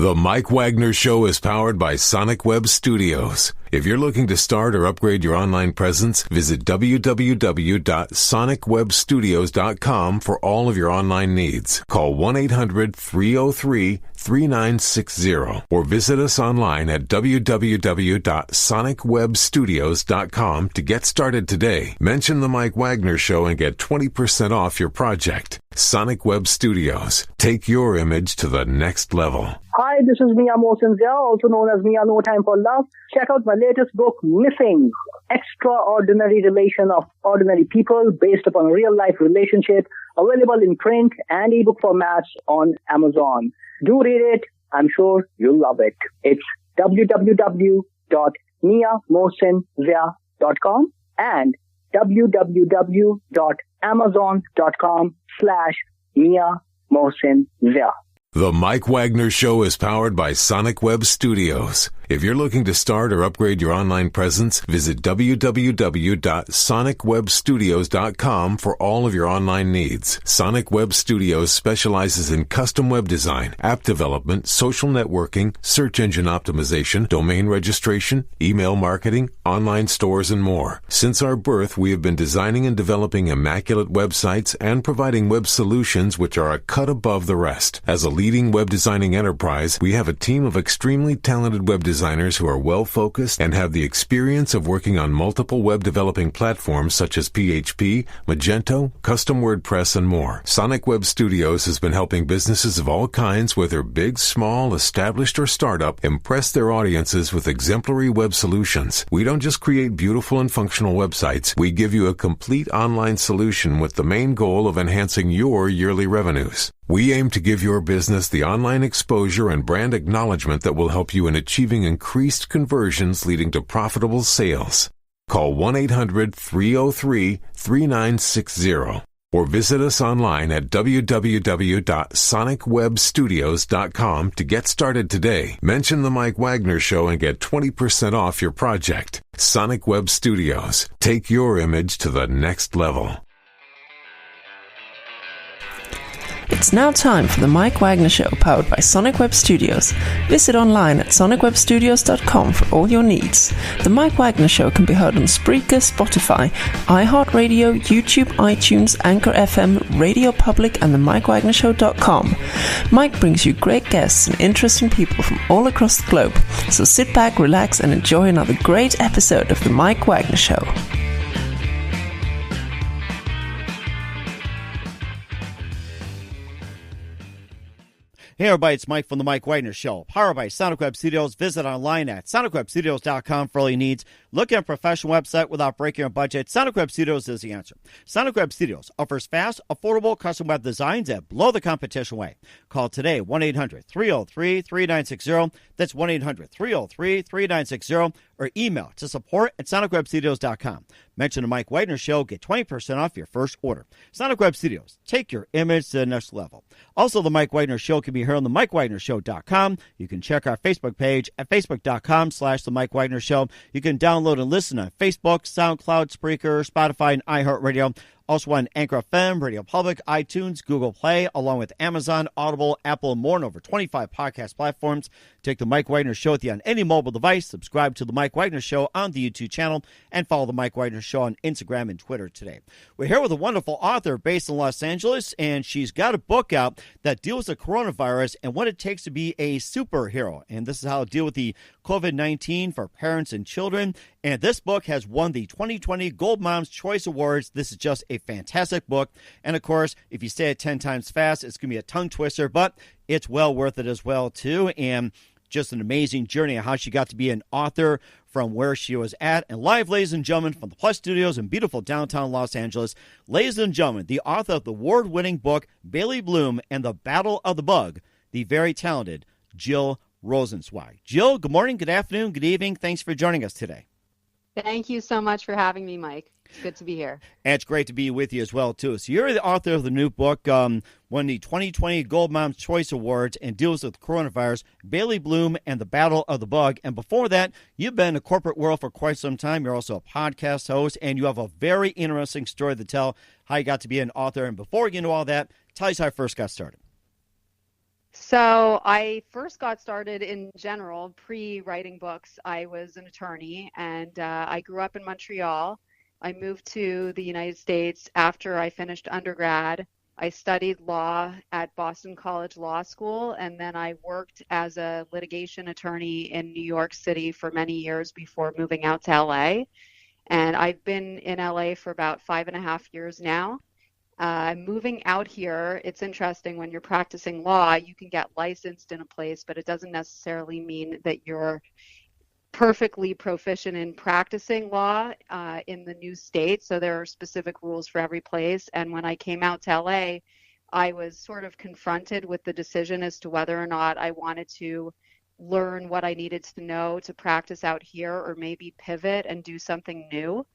The Mike Wagner Show is powered by Sonic Web Studios. If you're looking to start or upgrade your online presence, visit www.sonicwebstudios.com for all of your online needs. Call 1-800-303-3960 or visit us online at www.sonicwebstudios.com to get started today. Mention The Mike Wagner Show and get 20% off your project. Sonic Web Studios. Take your image to the next level. Hi, this is Mia Mosinzia, also known as Mia No Time for Love. Check out my latest book, Missing, Extraordinary Relation of Ordinary People, based upon a real-life relationship, available in print and ebook formats on Amazon. Do read it. I'm sure you'll love it. It's www.miamosinzia.com and www.amazon.com/Mia Mosinzia. The Mike Wagner Show is powered by Sonic Web Studios. If you're looking to start or upgrade your online presence, visit www.sonicwebstudios.com for all of your online needs. Sonic Web Studios specializes in custom web design, app development, social networking, search engine optimization, domain registration, email marketing, online stores, and more. Since our birth, we have been designing and developing immaculate websites and providing web solutions which are a cut above the rest. As a leading web designing enterprise, we have a team of extremely talented web designers who are well-focused and have the experience of working on multiple web developing platforms such as PHP, Magento, Custom WordPress, and more. Sonic Web Studios has been helping businesses of all kinds, whether big, small, established, or startup, impress their audiences with exemplary web solutions. We don't just create beautiful and functional websites. We give you a complete online solution with the main goal of enhancing your yearly revenues. We aim to give your business the online exposure and brand acknowledgement that will help you in achieving increased conversions leading to profitable sales. Call 1-800-303-3960 or visit us online at www.sonicwebstudios.com to get started today. Mention The Mike Wagner Show and get 20% off your project. Sonic Web Studios. Take your image to the next level. It's now time for the Mike Wagner Show, powered by Sonic Web Studios. Visit online at sonicwebstudios.com for all your needs. The Mike Wagner Show can be heard on Spreaker, Spotify, iHeartRadio, YouTube, iTunes, Anchor FM, Radio Public, and the MikeWagnerShow.com. Mike brings you great guests and interesting people from all across the globe. So sit back, relax, and enjoy another great episode of the Mike Wagner Show. Hey everybody, it's Mike from the Mike Wagner Show, powered by Sonic Web Studios. Visit online at sonicwebstudios.com for all your needs. Looking at a professional website without breaking your budget? Sonic Web Studios is the answer. Sonic Web Studios offers fast, affordable custom web designs that blow the competition away. Call today, 1-800-303-3960. That's 1-800-303-3960. Or email to support@sonicwebstudios.com. Mention the Mike Wagner Show, get 20% off your first order. Sonic Web Studios, take your image to the next level. Also, the Mike Wagner Show can be heard on the MikeWagnerShow.com. You can check our Facebook page at facebook.com/the Mike Wagner Show. You can download and listen on Facebook, SoundCloud, Spreaker, Spotify, and iHeartRadio. Also on Anchor FM, Radio Public, iTunes, Google Play, along with Amazon, Audible, Apple, and more, and over 25 podcast platforms. Take the Mike Wagner Show with you on any mobile device. Subscribe to the Mike Wagner Show on the YouTube channel, and follow the Mike Wagner Show on Instagram and Twitter today. We're here with a wonderful author based in Los Angeles, and she's got a book out that deals with coronavirus and what it takes to be a superhero. And this is how to deal with the COVID-19 for parents and children. And this book has won the 2020 Gold Mom's Choice Awards. This is just a fantastic book. And of course, if you say it 10 times fast, it's going to be a tongue twister, but it's well worth it as well, too. And just an amazing journey of how she got to be an author from where she was at. And live, ladies and gentlemen, from the Plus Studios in beautiful downtown Los Angeles, ladies and gentlemen, the author of the award-winning book, Bailey Bloom and the Battle of the Bug, the very talented Jill Rosensweig. Jill, good morning, good afternoon, good evening. Thanks for joining us today. Thank you so much for having me, Mike. It's good to be here. And it's great to be with you as well, too. So you're the author of the new book, won the 2020 Gold Mom's Choice Awards and deals with coronavirus, Bailey Bloom and the Battle of the Bug. And before that, you've been in the corporate world for quite some time. You're also a podcast host, and you have a very interesting story to tell how you got to be an author. And before we get into all that, tell us how I first got started. So I first got started in general, pre-writing books. I was an attorney, and I grew up in Montreal. I moved to the United States after I finished undergrad. I studied law at Boston College Law School, and then I worked as a litigation attorney in New York City for many years before moving out to LA. And I've been in LA for about 5.5 years now. Moving out here, it's interesting when you're practicing law, you can get licensed in a place, but it doesn't necessarily mean that you're perfectly proficient in practicing law in the new state. So there are specific rules for every place. And when I came out to LA, I was sort of confronted with the decision as to whether or not I wanted to learn what I needed to know to practice out here or maybe pivot and do something new.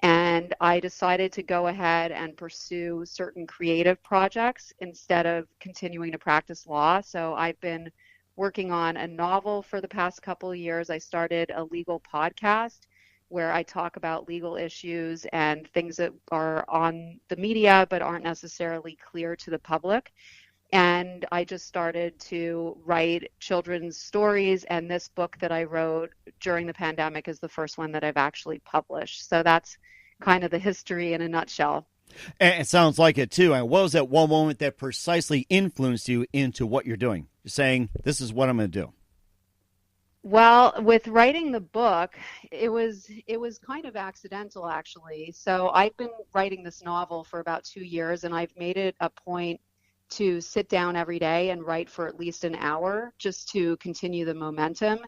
And I decided to go ahead and pursue certain creative projects instead of continuing to practice law. So I've been working on a novel for the past couple of years. I started a legal podcast where I talk about legal issues and things that are on the media but aren't necessarily clear to the public. And I just started to write children's stories, and this book that I wrote during the pandemic is the first one that I've actually published. So that's kind of the history in a nutshell. And it sounds like it, too. And what was that one moment that precisely influenced you into what you're doing? You're saying, this is what I'm going to do. Well, with writing the book, it was kind of accidental, actually. So I've been writing this novel for about 2 years, and I've made it a point to sit down every day and write for at least an hour just to continue the momentum.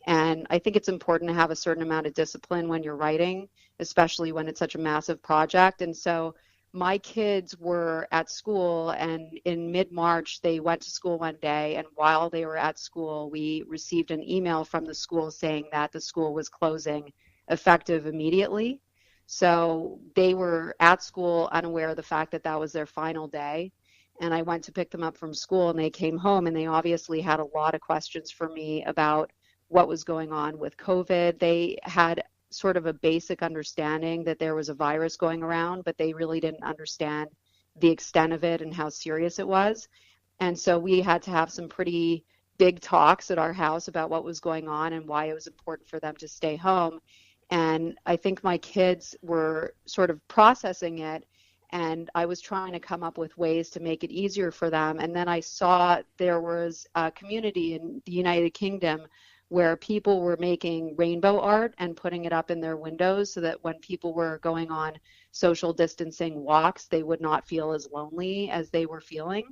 And I think it's important to have a certain amount of discipline when you're writing, especially when it's such a massive project. And so my kids were at school, and in mid-March, they went to school one day. And while they were at school, we received an email from the school saying that the school was closing effective immediately. So they were at school unaware of the fact that that was their final day. And I went to pick them up from school, and they came home, and they obviously had a lot of questions for me about what was going on with COVID. They had sort of a basic understanding that there was a virus going around, but they really didn't understand the extent of it and how serious it was. And so we had to have some pretty big talks at our house about what was going on and why it was important for them to stay home. And I think my kids were sort of processing it, and I was trying to come up with ways to make it easier for them. And then I saw there was a community in the United Kingdom where people were making rainbow art and putting it up in their windows so that when people were going on social distancing walks, they would not feel as lonely as they were feeling.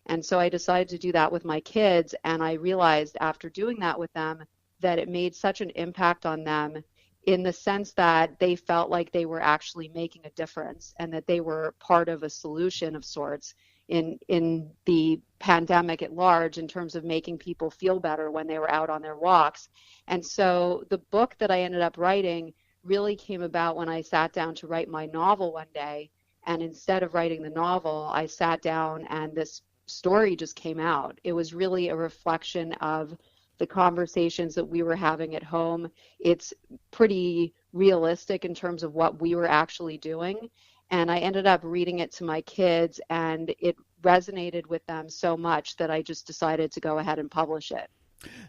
And so I decided to do that with my kids. And I realized after doing that with them that it made such an impact on them in the sense that they felt like they were actually making a difference and that they were part of a solution of sorts in the pandemic at large in terms of making people feel better when they were out on their walks. And so the book that I ended up writing really came about when I sat down to write my novel one day. And instead of writing the novel, I sat down and this story just came out. It was really a reflection of the conversations that we were having at home. It's pretty realistic in terms of what we were actually doing. And I ended up reading it to my kids, and it resonated with them so much that I just decided to go ahead and publish it.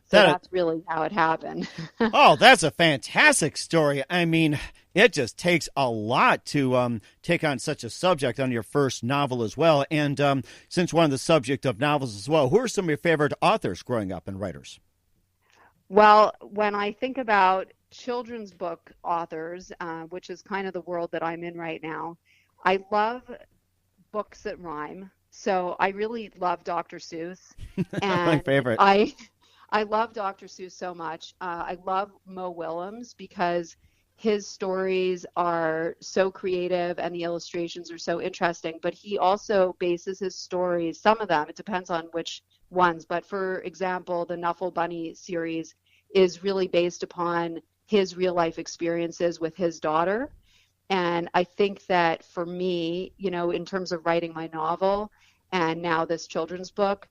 So that's really how it happened. Oh, that's a fantastic story. I mean, it just takes a lot to take on such a subject on your first novel as well. And since we're on the subject of novels as well, who are some of your favorite authors growing up and writers? Well, when I think about children's book authors, which is kind of the world that I'm in right now, I love books that rhyme. So I really love Dr. Seuss. And my favorite. I love Dr. Seuss so much. I love Mo Willems because his stories are so creative and the illustrations are so interesting, but he also bases his stories, some of them, it depends on which ones, but for example, the Nuffle Bunny series is really based upon his real life experiences with his daughter. And I think that for me, you know, in terms of writing my novel and now this children's book,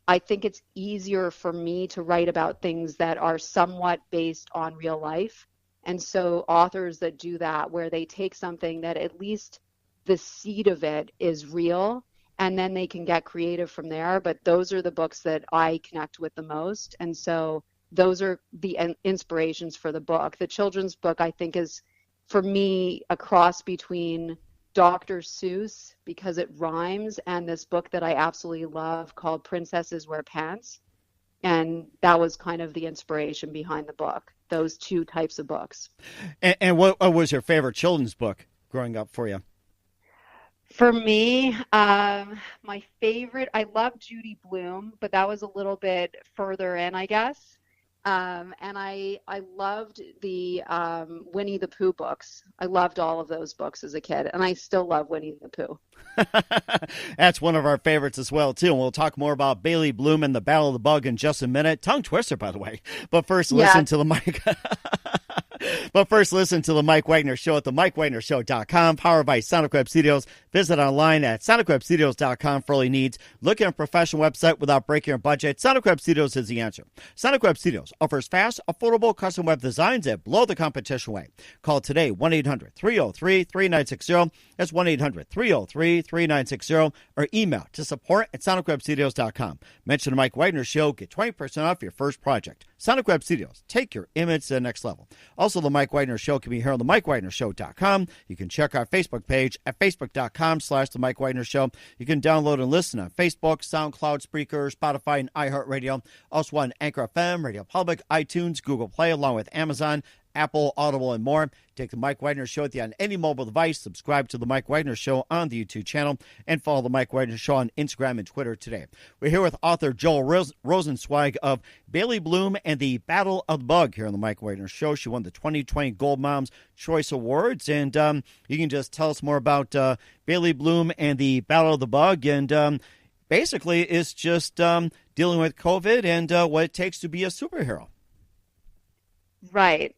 I think it's easier for me to write about things that are somewhat based on real life. And so authors that do that, where they take something that at least the seed of it is real and then they can get creative from there. But those are the books that I connect with the most. And so those are the inspirations for the book. The children's book, I think, is, for me, a cross between Dr. Seuss, because it rhymes, and this book that I absolutely love called Princesses Wear Pants. And that was kind of the inspiration behind the book, those two types of books. And what was your favorite children's book growing up for you? For me, my favorite, I love Judy Blume, but that was a little bit further in, I guess. And I loved the Winnie the Pooh books. I loved all of those books as a kid, and I still love Winnie the Pooh. That's one of our favorites as well, too. And we'll talk more about Bailey Bloom and the Battle of the Bug in just a minute. Tongue twister, by the way. But first, listen to the mic. But first, listen to the Mike Wagner Show at the MikeWagnerShow.com, powered by Sonic Web Studios. Visit online at SonicWebStudios.com for all your needs. Looking at a professional website without breaking your budget? Sonic Web Studios is the answer. Sonic Web Studios offers fast, affordable custom web designs that blow the competition away. Call today, 1-800-303-3960. That's 1-800-303-3960. Or email to support@SonicWebStudios.com. Mention the Mike Wagner Show. Get 20% off your first project. Sonic Web Studios. Take your image to the next level. Also, the Mike Wagner Show can be heard on the MikeWagnerShow.com. You can check our Facebook page at Facebook.com/The Mike Wagner Show. You can download and listen on Facebook, SoundCloud, Spreaker, Spotify, and iHeartRadio. Also on Anchor FM, Radio Public, iTunes, Google Play, along with Amazon, Apple, Audible, and more. Take the Mike Wagner Show with you on any mobile device. Subscribe to the Mike Wagner Show on the YouTube channel, and follow the Mike Wagner Show on Instagram and Twitter today. We're here with author Jill Rosensweig of Bailey Bloom and the Battle of the Bug here on the Mike Wagner Show. She won the 2020 Gold Mom's Choice Awards, and you can just tell us more about Bailey Bloom and the Battle of the Bug, and basically it's just dealing with COVID and what it takes to be a superhero. Right.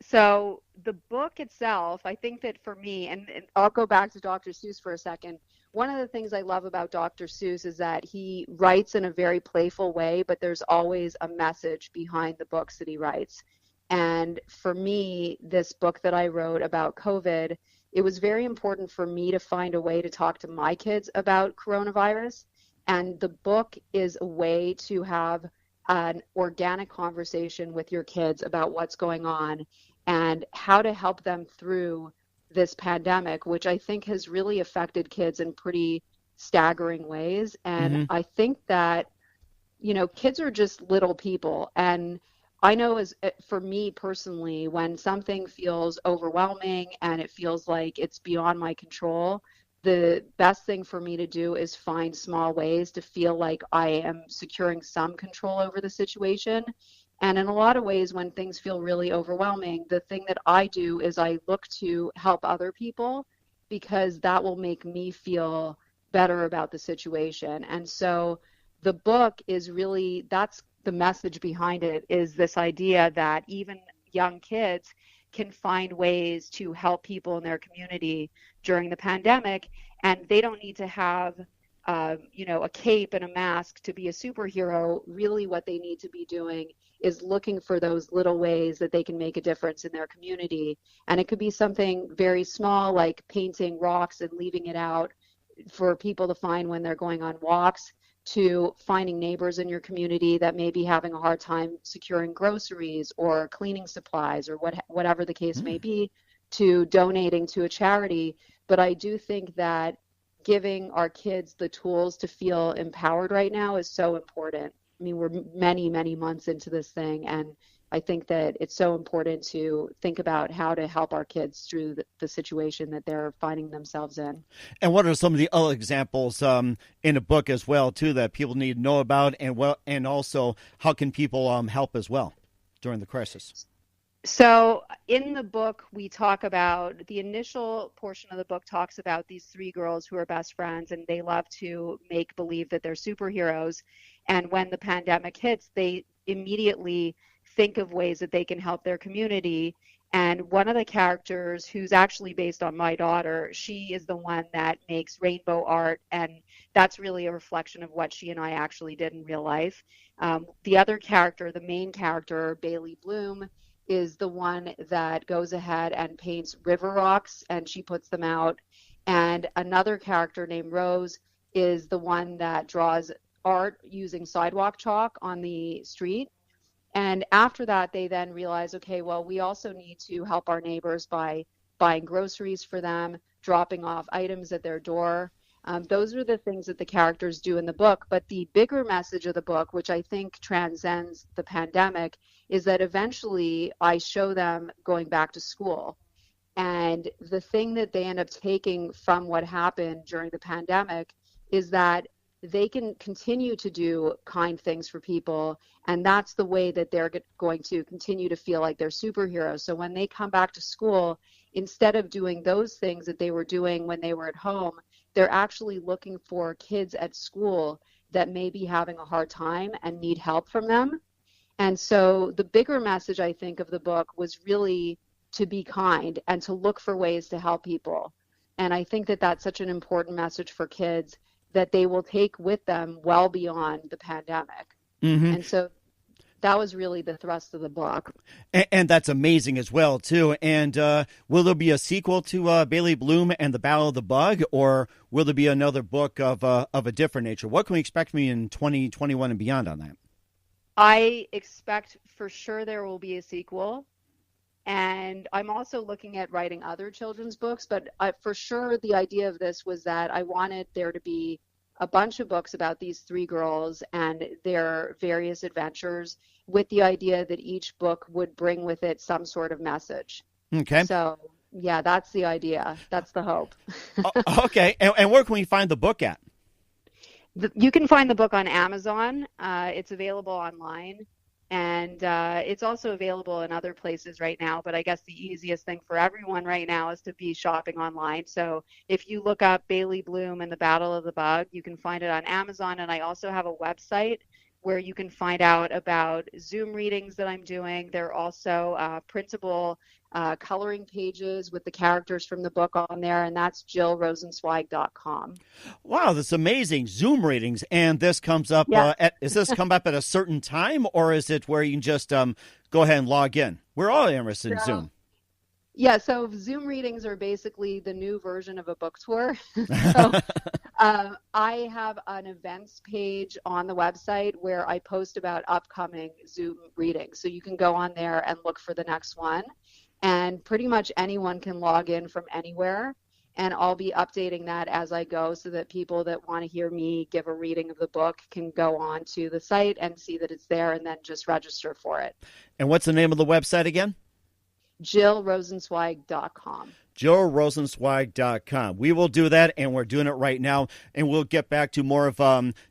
So the book itself, I think that for me, and I'll go back to Dr. Seuss for a second. One of the things I love about Dr. Seuss is that he writes in a very playful way, but there's always a message behind the books that he writes. And for me, this book that I wrote about COVID, it was very important for me to find a way to talk to my kids about coronavirus. And the book is a way to have an organic conversation with your kids about what's going on and how to help them through this pandemic, which I think has really affected kids in pretty staggering ways. And I think that, you know, kids are just little people. And I know, as for me personally, when something feels overwhelming and it feels like it's beyond my control, the best thing for me to do is find small ways to feel like I am securing some control over the situation. And in a lot of ways, when things feel really overwhelming, the thing that I do is I look to help other people, because that will make me feel better about the situation. And so the book is really, that's the message behind it, is this idea that even young kids can find ways to help people in their community during the pandemic, and they don't need to have a cape and a mask to be a superhero. Really what they need to be doing is looking for those little ways that they can make a difference in their community. And it could be something very small, like painting rocks and leaving it out for people to find when they're going on walks, to finding neighbors in your community that may be having a hard time securing groceries or cleaning supplies, or whatever the case may be, to donating to a charity. But I do think that giving our kids the tools to feel empowered right now is so important. I mean, we're many, many months into this thing, and I think that it's so important to think about how to help our kids through the situation that they're finding themselves in. And what are some of the other examples in the book as well, too, that people need to know about, and also how can people help as well during the crisis? So in the book, we talk about, the initial portion of the book talks about these three girls who are best friends, and they love to make believe that they're superheroes. And when the pandemic hits, they immediately think of ways that they can help their community. And one of the characters, who's actually based on my daughter, she is the one that makes rainbow art, and that's really a reflection of what she and I actually did in real life. The other character, the main character, Bailey Bloom, is the one that goes ahead and paints river rocks, and she puts them out. And another character named Rose is the one that draws art using sidewalk chalk on the street. And after that, they then realize, okay, well, we also need to help our neighbors by buying groceries for them, dropping off items at their door. Those are the things that the characters do in the book. But the bigger message of the book, which I think transcends the pandemic, is that eventually I show them going back to school. And the thing that they end up taking from what happened during the pandemic is that they can continue to do kind things for people. And that's the way that they're going to continue to feel like they're superheroes. So when they come back to school, instead of doing those things that they were doing when they were at home, they're actually looking for kids at school that may be having a hard time and need help from them. And so the bigger message, I think, of the book was really to be kind and to look for ways to help people. And I think that that's such an important message for kids that they will take with them well beyond the pandemic. Mm-hmm. And so that was really the thrust of the book. And that's amazing as well, too. And will there be a sequel to Bailey Bloom and the Battle of the Bug, or will there be another book of a different nature? What can we expect from you in 2021 and beyond on that? I expect for sure there will be a sequel. And I'm also looking at writing other children's books, but for sure the idea of this was that I wanted there to be a bunch of books about these three girls and their various adventures, with the idea that each book would bring with it some sort of message. Okay. So, yeah, that's the idea. That's the hope. Okay. And where can we find the book at? You can find the book on Amazon. It's available online. And it's also available in other places right now, but I guess the easiest thing for everyone right now is to be shopping online. So if you look up Bailey Bloom and the Battle of the Bug, you can find it on Amazon. And I also have a website where you can find out about Zoom readings that I'm doing. There are also printable coloring pages with the characters from the book on there, and that's jillrosensweig.com. Wow, that's amazing. Zoom readings. And this comes up, is this come up at a certain time, or is it where you can just go ahead and log in? We're all interested in Zoom. Yeah, so Zoom readings are basically the new version of a book tour. So I have an events page on the website where I post about upcoming Zoom readings. So you can go on there and look for the next one. And pretty much anyone can log in from anywhere. And I'll be updating that as I go so that people that want to hear me give a reading of the book can go on to the site and see that it's there and then just register for it. And what's the name of the website again? JillRosensweig.com. JillRosensweig.com. We will do that, and we're doing it right now. And we'll get back to more of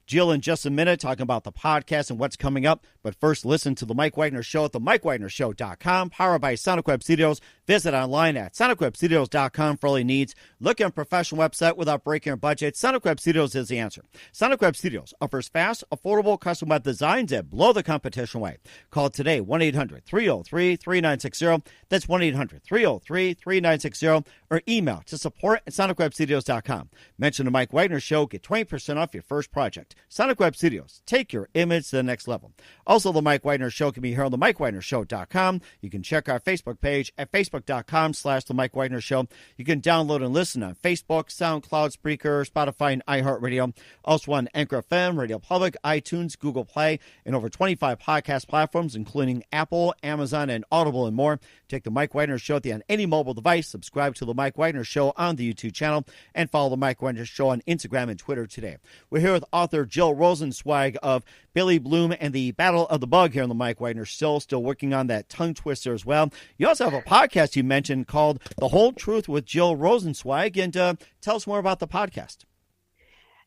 Jill in just a minute, talking about the podcast and what's coming up. But first, listen to The Mike Wagner Show at themikewagnershow.com, powered by Sonic Web Studios. Visit online at sonicwebstudios.com for all your needs. Look at a professional website without breaking your budget. Sonic Web Studios is the answer. Sonic Web Studios offers fast, affordable custom web designs that blow the competition away. Call today, 1-800-303-3960. That's 1-800-303-3960. Or email to support@sonicwebstudios.com. Mention The Mike Wagner Show. Get 20% off your first project. Sonic Web Studios. Take your image to the next level. Also, The Mike Wagner Show can be heard on themikewagnershow.com. You can check our Facebook page at facebook.com/The Mike Wagner Show. You can download and listen on Facebook, SoundCloud, Spreaker, Spotify, and iHeartRadio. Also on Anchor FM, Radio Public, iTunes, Google Play, and over 25 podcast platforms, including Apple, Amazon, and Audible, and more. Take The Mike Wagner Show on any mobile device. Subscribe to The Mike Wagner Show on the YouTube channel, and follow The Mike Wagner Show on Instagram and Twitter today. We're here with author Jill Rosensweig of Bailey Bloom and the Battle of the Bug here on The Mike Wagner Show. Still working on that tongue twister as well. You also have a podcast you mentioned called The Whole Truth with Jill Rosensweig, and tell us more about the podcast.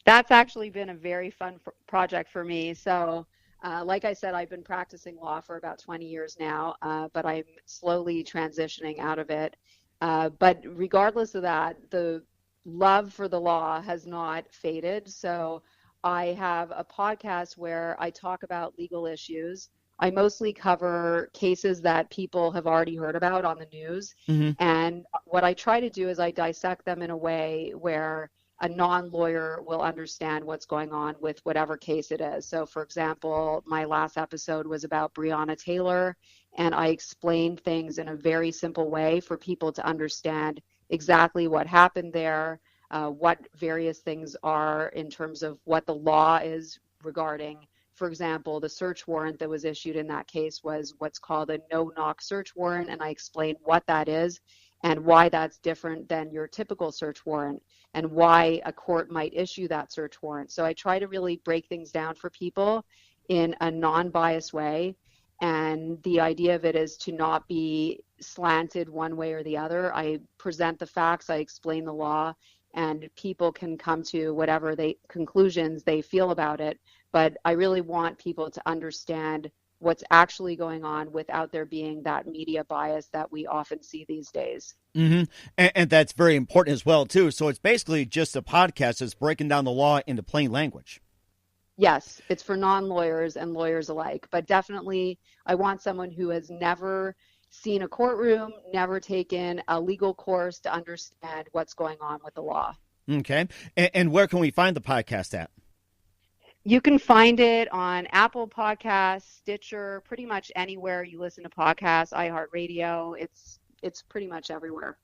That's actually been a very fun project for me. So like I said, I've been practicing law for about 20 years now, but I'm slowly transitioning out of it. But regardless of that, the love for the law has not faded. So I have a podcast where I talk about legal issues. I mostly cover cases that people have already heard about on the news. Mm-hmm. And what I try to do is I dissect them in a way where a non-lawyer will understand what's going on with whatever case it is. So, for example, my last episode was about Breonna Taylor, and I explained things in a very simple way for people to understand exactly what happened there, what various things are in terms of what the law is regarding. For example, the search warrant that was issued in that case was what's called a no-knock search warrant, and I explained what that is and why that's different than your typical search warrant and why a court might issue that search warrant. So I try to really break things down for people in a non-biased way, and the idea of it is to not be slanted one way or the other. I present the facts, I explain the law, and people can come to whatever conclusions they feel about it. But I really want people to understand what's actually going on without there being that media bias that we often see these days. Mm-hmm. And that's very important as well, too. So it's basically just a podcast that's breaking down the law into plain language. Yes, it's for non-lawyers and lawyers alike. But definitely, I want someone who has never seen a courtroom, never taken a legal course to understand what's going on with the law. Okay. And where can we find the podcast at? You can find it on Apple Podcasts, Stitcher, pretty much anywhere you listen to podcasts, iHeartRadio. It's pretty much everywhere.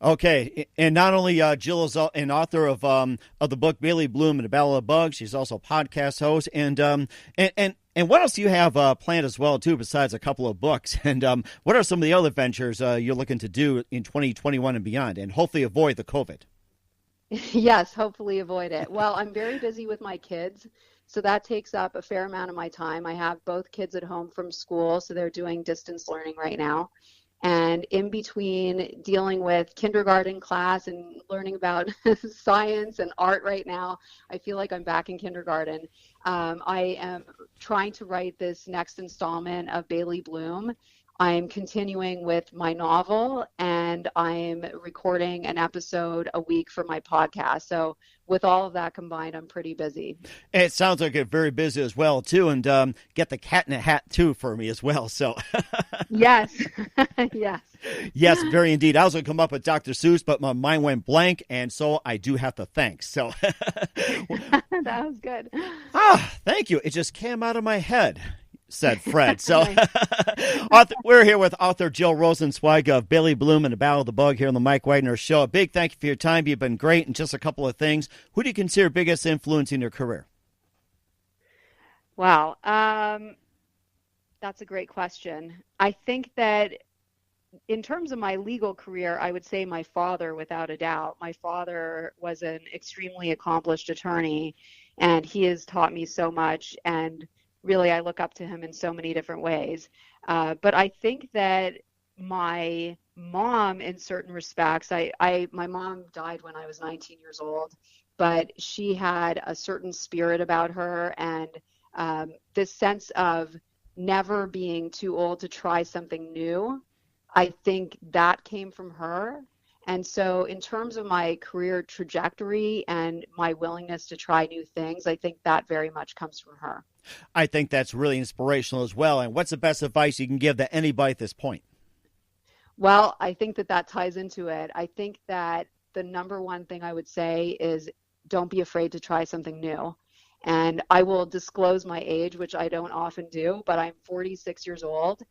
Okay, and not only Jill is an author of the book Bailey Bloom and the Battle of the Bugs, she's also a podcast host. And what else do you have planned as well too, besides a couple of books? And what are some of the other ventures you're looking to do in 2021 and beyond, and hopefully avoid the COVID? Yes, hopefully avoid it. Well, I'm very busy with my kids, so that takes up a fair amount of my time. I have both kids at home from school, so they're doing distance learning right now. And in between dealing with kindergarten class and learning about science and art right now, I feel like I'm back in kindergarten. I am trying to write this next installment of Bailey Bloom. I'm continuing with my novel, and I'm recording an episode a week for my podcast. So with all of that combined, I'm pretty busy. It sounds like you're very busy as well, too, and get the cat in a hat, too, for me as well. So Yes, yes. Yes, very indeed. I was going to come up with Dr. Seuss, but my mind went blank, and so I do have to thank. So That was good. Thank you. It just came out of my head, said Fred. So we're here with author Jill Rosensweig of Bailey Bloom and the Battle of the Bug here on the Mike Wagner Show. A big thank you for your time. You've been great. And just a couple of things. Who do you consider biggest influence in your career? Wow. That's a great question. I think that in terms of my legal career, I would say my father, without a doubt. My father was an extremely accomplished attorney, and he has taught me so much, and really I look up to him in so many different ways. But I think that my mom, in certain respects, my mom died when I was 19 years old, but she had a certain spirit about her, and this sense of never being too old to try something new. I think that came from her. And so in terms of my career trajectory and my willingness to try new things, I think that very much comes from her. I think that's really inspirational as well. And what's the best advice you can give to anybody at this point? Well, I think that ties into it. I think that the number one thing I would say is don't be afraid to try something new. And I will disclose my age, which I don't often do, but I'm 46 years old.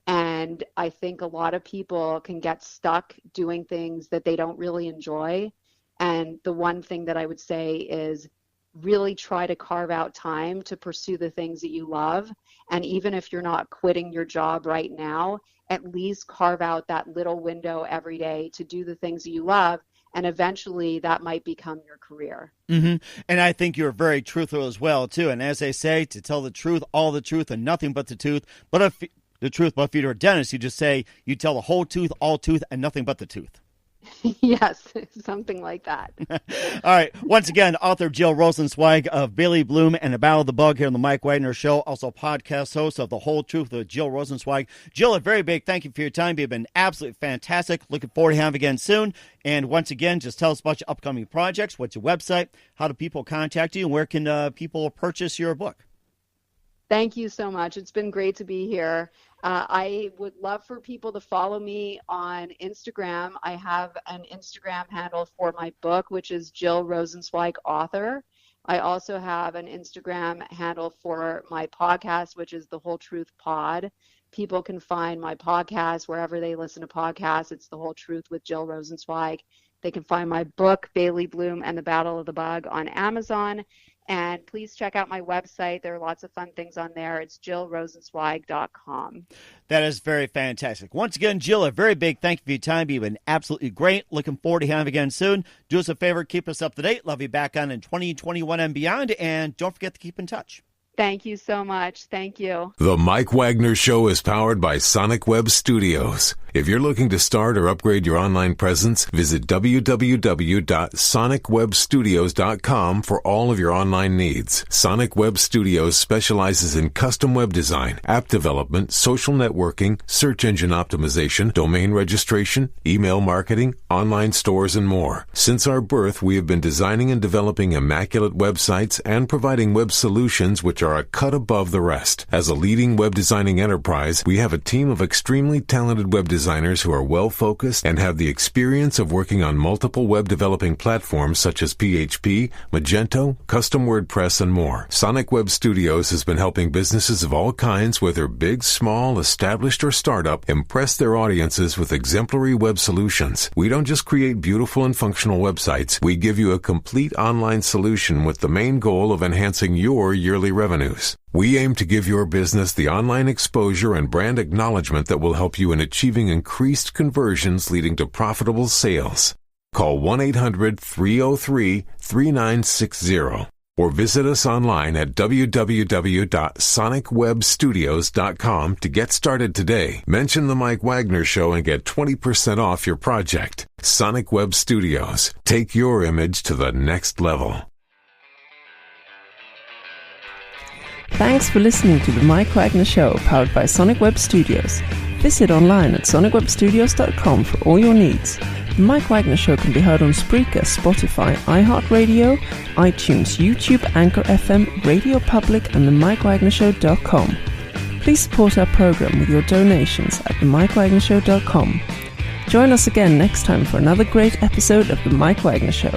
And I think a lot of people can get stuck doing things that they don't really enjoy. And the one thing that I would say is really try to carve out time to pursue the things that you love. And even if you're not quitting your job right now, at least carve out that little window every day to do the things that you love. And eventually that might become your career. Mm-hmm. And I think you're very truthful as well, too. And as they say, to tell the truth, all the truth, and nothing but the truth. But if you're a dentist, you just say you tell the whole tooth, all tooth, and nothing but the tooth. Yes, something like that. All right. Once again, author Jill Rosensweig of Bailey Bloom and the Battle of the Bug here on the Mike Wagner Show. Also podcast host of The Whole Truth with Jill Rosensweig. Jill, a very big thank you for your time. You've been absolutely fantastic. Looking forward to having you again soon. And once again, just tell us about your upcoming projects. What's your website? How do people contact you? And where can people purchase your book? Thank you so much. It's been great to be here. I would love for people to follow me on Instagram. I have an Instagram handle for my book, which is Jill Rosensweig Author. I also have an Instagram handle for my podcast, which is The Whole Truth Pod. People can find my podcast wherever they listen to podcasts. It's The Whole Truth with Jill Rosensweig. They can find my book, Bailey Bloom and the Battle of the Bug, on Amazon. And please check out my website. There are lots of fun things on there. It's jillrosensweig.com. That is very fantastic. Once again, Jill, a very big thank you for your time. You've been absolutely great. Looking forward to having you again soon. Do us a favor, keep us up to date. Love you back on in 2021 and beyond. And don't forget to keep in touch. Thank you so much. Thank you. The Mike Wagner Show is powered by Sonic Web Studios. If you're looking to start or upgrade your online presence, visit www.sonicwebstudios.com for all of your online needs. Sonic Web Studios specializes in custom web design, app development, social networking, search engine optimization, domain registration, email marketing, online stores, and more. Since our birth, we have been designing and developing immaculate websites and providing web solutions which are a cut above the rest. As a leading web designing enterprise, we have a team of extremely talented web designers who are well-focused and have the experience of working on multiple web developing platforms such as PHP, Magento, Custom WordPress, and more. Sonic Web Studios has been helping businesses of all kinds, whether big, small, established, or startup, impress their audiences with exemplary web solutions. We don't just create beautiful and functional websites. We give you a complete online solution with the main goal of enhancing your yearly revenues. We aim to give your business the online exposure and brand acknowledgement that will help you in achieving increased conversions leading to profitable sales. Call 1-800-303-3960 or visit us online at www.sonicwebstudios.com to get started today. Mention the Mike Wagner Show and get 20% off your project. Sonic Web Studios. Take your image to the next level. Thanks for listening to The Mike Wagner Show, powered by Sonic Web Studios. Visit online at sonicwebstudios.com for all your needs. The Mike Wagner Show can be heard on Spreaker, Spotify, iHeartRadio, iTunes, YouTube, Anchor FM, Radio Public, and themikewagnershow.com. Please support our program with your donations at themikewagnershow.com. Join us again next time for another great episode of The Mike Wagner Show.